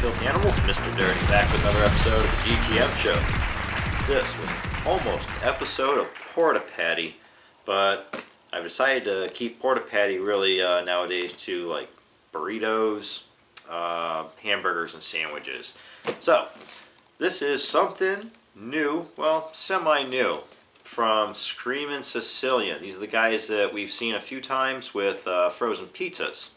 filthy animals, Mr. Dirty, back with another episode of the GTM show. This was almost an episode of Porta Patty, but I've decided to keep Porta Patty really nowadays to like burritos, hamburgers, and sandwiches. So, this is something new, well, semi-new, from Screamin Sicilian. These are the guys that we've seen a few times with frozen pizzas.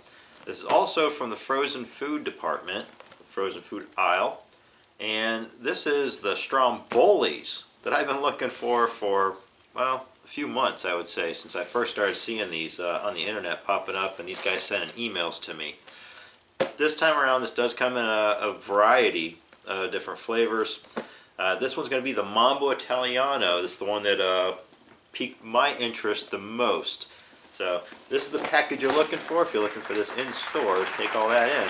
This is also from the frozen food department, the frozen food aisle, and this is the Strombolis that I've been looking for, well, a few months, I would say, since I first started seeing these on the internet popping up, and these guys sending emails to me. This time around, this does come in a variety of different flavors. This one's going to be the Mambo Italiano. This is the one that piqued my interest the most. So this is the package you're looking for. If you're looking for this in stores, take all that in.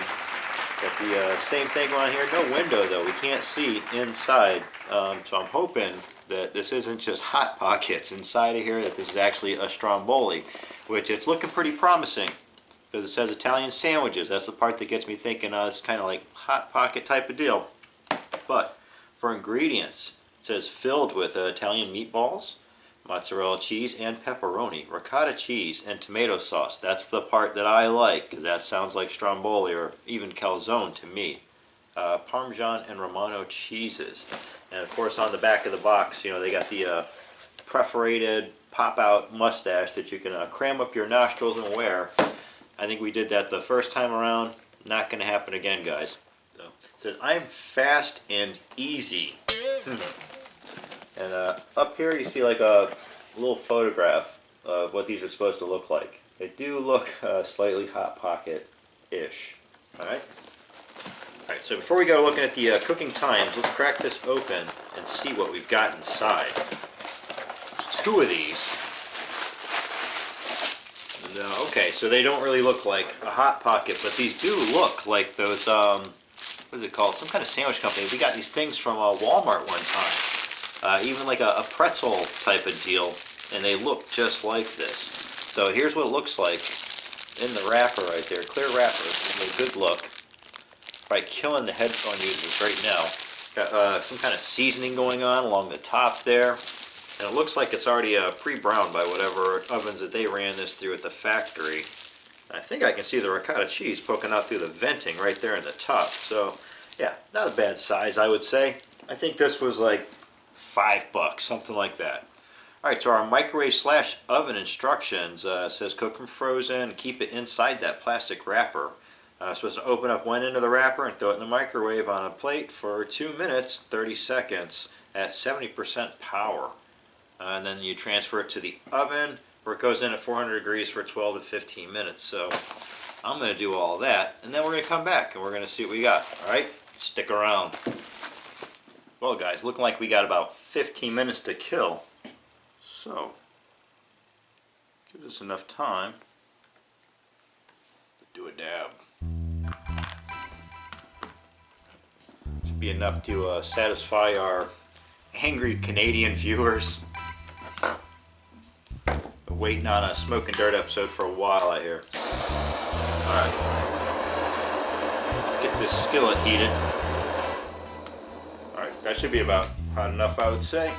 Got the same thing on here. No window though. We can't see inside. So I'm hoping that this isn't just Hot Pockets inside of here, that this is actually a Stromboli, which it's looking pretty promising because it says Italian sandwiches. That's the part that gets me thinking it's kind of like Hot Pocket type of deal. But for ingredients, it says filled with Italian meatballs, mozzarella cheese, and pepperoni, ricotta cheese, and tomato sauce. That's the part that I like, because that sounds like Stromboli or even calzone to me. Parmesan and Romano cheeses. And of course on the back of the box, you know, they got the perforated pop-out mustache that you can cram up your nostrils and wear. I think we did that the first time around. Not going to happen again, guys. So, it says, I'm fast and easy. And up here you see like a little photograph of what these are supposed to look like. They do look slightly Hot Pocket-ish. Alright? Alright, so before we go looking at the cooking times, let's crack this open and see what we've got inside. There's two of these. And, okay, so they don't really look like a Hot Pocket, but these do look like those, what is it called? Some kind of sandwich company. We got these things from Walmart one time. Even like a pretzel type of deal, and they look just like this. So here's what it looks like in the wrapper right there. Clear wrapper. Give me a good look. Probably killing the headphone users right now. Got some kind of seasoning going on along the top there. And it looks like it's already pre-browned by whatever ovens that they ran this through at the factory. I think I can see the ricotta cheese poking out through the venting right there in the top. So yeah, not a bad size, I would say. I think this was like $5, something like that. Alright, so our microwave / oven instructions says cook from frozen, keep it inside that plastic wrapper. Supposed to open up one end of the wrapper and throw it in the microwave on a plate for 2 minutes, 30 seconds at 70% power. And then you transfer it to the oven where it goes in at 400 degrees for 12 to 15 minutes. So I'm going to do all that, and then we're going to come back and we're going to see what we got. Alright, stick around. Well guys, looking like we got about 15 minutes to kill, so gives us enough time to do a dab. Should be enough to satisfy our angry Canadian viewers. Been waiting on a Smoking Dirt episode for a while, I hear. Alright, let's get this skillet heated. Alright, that should be about hot enough, I would say.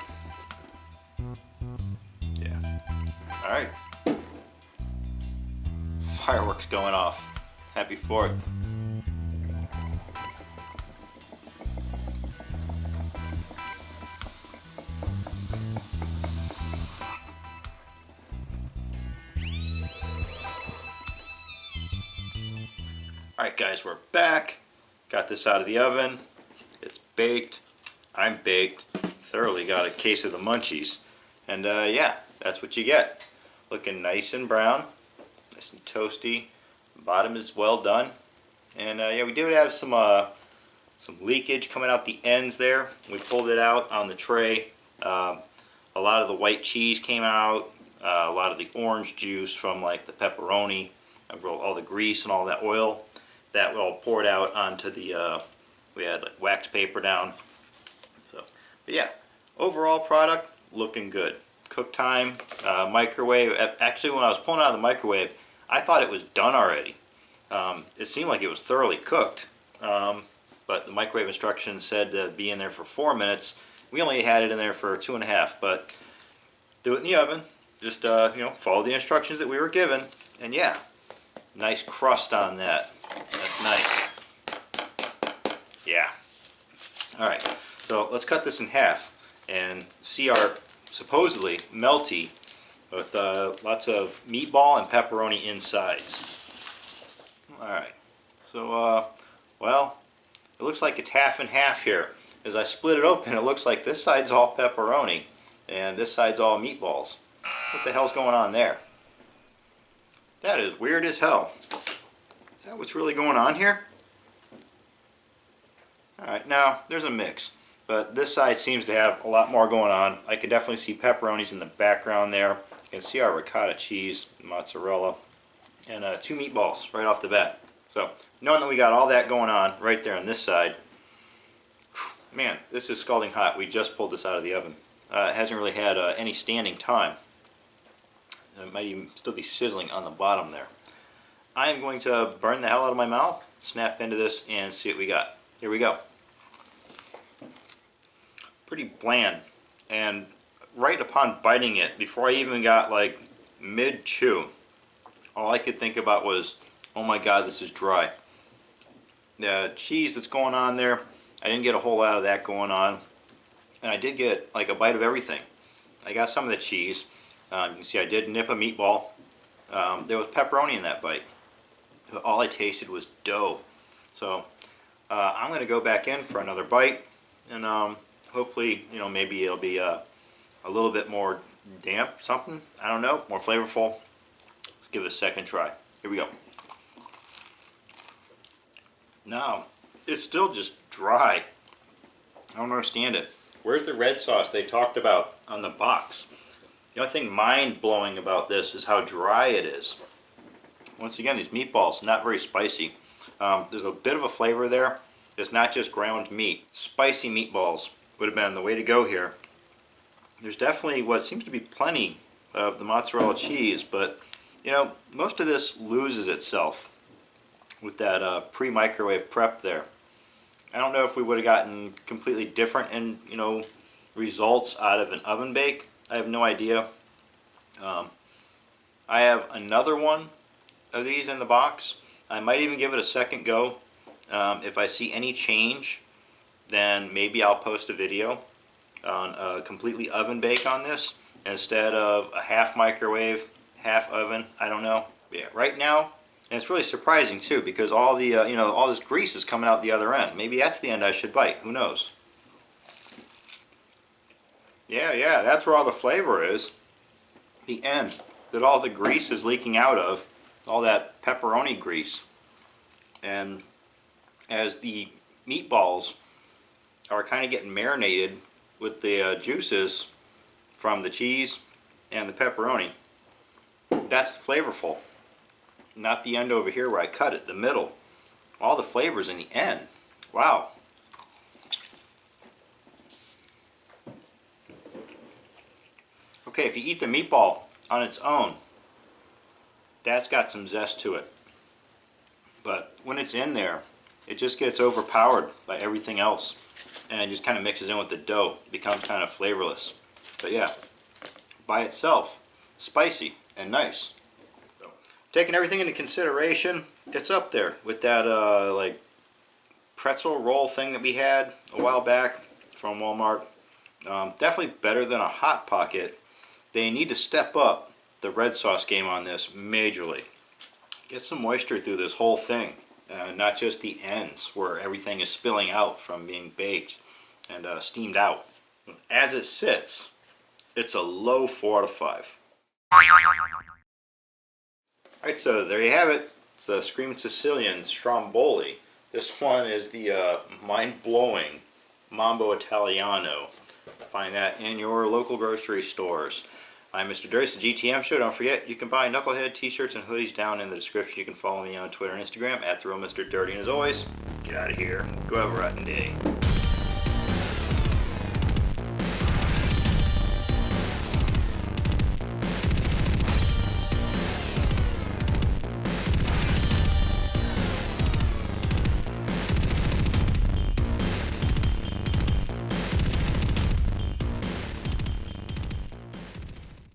Yeah. Alright. Fireworks going off. Happy 4th. Alright guys, we're back. Got this out of the oven. It's baked. I'm baked. Thoroughly got a case of the munchies. And yeah, that's what you get. Looking nice and brown. Nice and toasty. Bottom is well done. And yeah, we did have some leakage coming out the ends there. We pulled it out on the tray. A lot of the white cheese came out. A lot of the orange juice from like the pepperoni. All the grease and all that oil. That all poured out onto the, we had like wax paper down. So, but yeah, overall product looking good. Cook time, microwave. Actually, when I was pulling it out of the microwave, I thought it was done already. It seemed like it was thoroughly cooked, but but the microwave instructions said to be in there for 4 minutes. We only had it in there for 2.5, but do it in the oven. Just follow the instructions that we were given, and yeah, nice crust on that. That's nice. Yeah. All right, so let's cut this in half and see our supposedly melty with lots of meatball and pepperoni insides. All right, so well, it looks like it's half and half here. As I split it open, it looks like this side's all pepperoni and this side's all meatballs. What the hell's going on there? That is weird as hell. Is that what's really going on here? Alright, now there's a mix, but this side seems to have a lot more going on. I can definitely see pepperonis in the background there. You can see our ricotta cheese, mozzarella, and 2 meatballs right off the bat. So, knowing that we got all that going on right there on this side, man, this is scalding hot. We just pulled this out of the oven. It hasn't really had any standing time. It might even still be sizzling on the bottom there. I am going to burn the hell out of my mouth, snap into this, and see what we got. Here we go. Pretty bland, and right upon biting it, before I even got like mid-chew, all I could think about was, oh my god, this is dry. The cheese that's going on there, I didn't get a whole lot of that going on, and I did get like a bite of everything. I got some of the cheese. You can see I did nip a meatball. There was pepperoni in that bite. But all I tasted was dough. So I'm going to go back in for another bite, and hopefully, maybe it'll be a little bit more damp, something. I don't know, more flavorful. Let's give it a second try. Here we go. No, it's still just dry. I don't understand it. Where's the red sauce they talked about on the box? The only thing mind-blowing about this is how dry it is. Once again, these meatballs, not very spicy. There's a bit of a flavor there. It's not just ground meat. Spicy meatballs would have been the way to go here. There's definitely what seems to be plenty of the mozzarella cheese, but most of this loses itself with that pre-microwave prep there. I don't know if we would have gotten completely different results out of an oven bake. I have no idea. I have another one of these in the box. I might even give it a second go. If I see any change, then maybe I'll post a video on a completely oven bake on this instead of a half microwave, half oven. I don't know. Yeah, right now, and it's really surprising too because all the all this grease is coming out the other end. Maybe that's the end I should bite. Who knows? Yeah, that's where all the flavor is. The end that all the grease is leaking out of, all that pepperoni grease. And as the meatballs are kind of getting marinated with the juices from the cheese and the pepperoni, that's flavorful. Not the end over here where I cut it, the middle. All the flavors in the end. Wow. Okay, if you eat the meatball on its own, that's got some zest to it. But when it's in there, it just gets overpowered by everything else and just kind of mixes in with the dough. It becomes kind of flavorless. But yeah, by itself, spicy and nice. So, taking everything into consideration, it's up there with that like pretzel roll thing that we had a while back from Walmart. Definitely better than a Hot Pocket. They need to step up the red sauce game on this majorly. Get some moisture through this whole thing, not just the ends where everything is spilling out from being baked and steamed out. As it sits, it's a low 4 out of 5. Alright, so there you have it. It's the Screamin Sicilian Stromboli. This one is the mind-blowing Mambo Italiano. Find that in your local grocery stores. I'm Mr. Dirty, the GTM Show. Don't forget, you can buy Knucklehead t-shirts and hoodies down in the description. You can follow me on Twitter and Instagram at @TheRealMrDirty. And as always, get out of here. Go have a rotten day.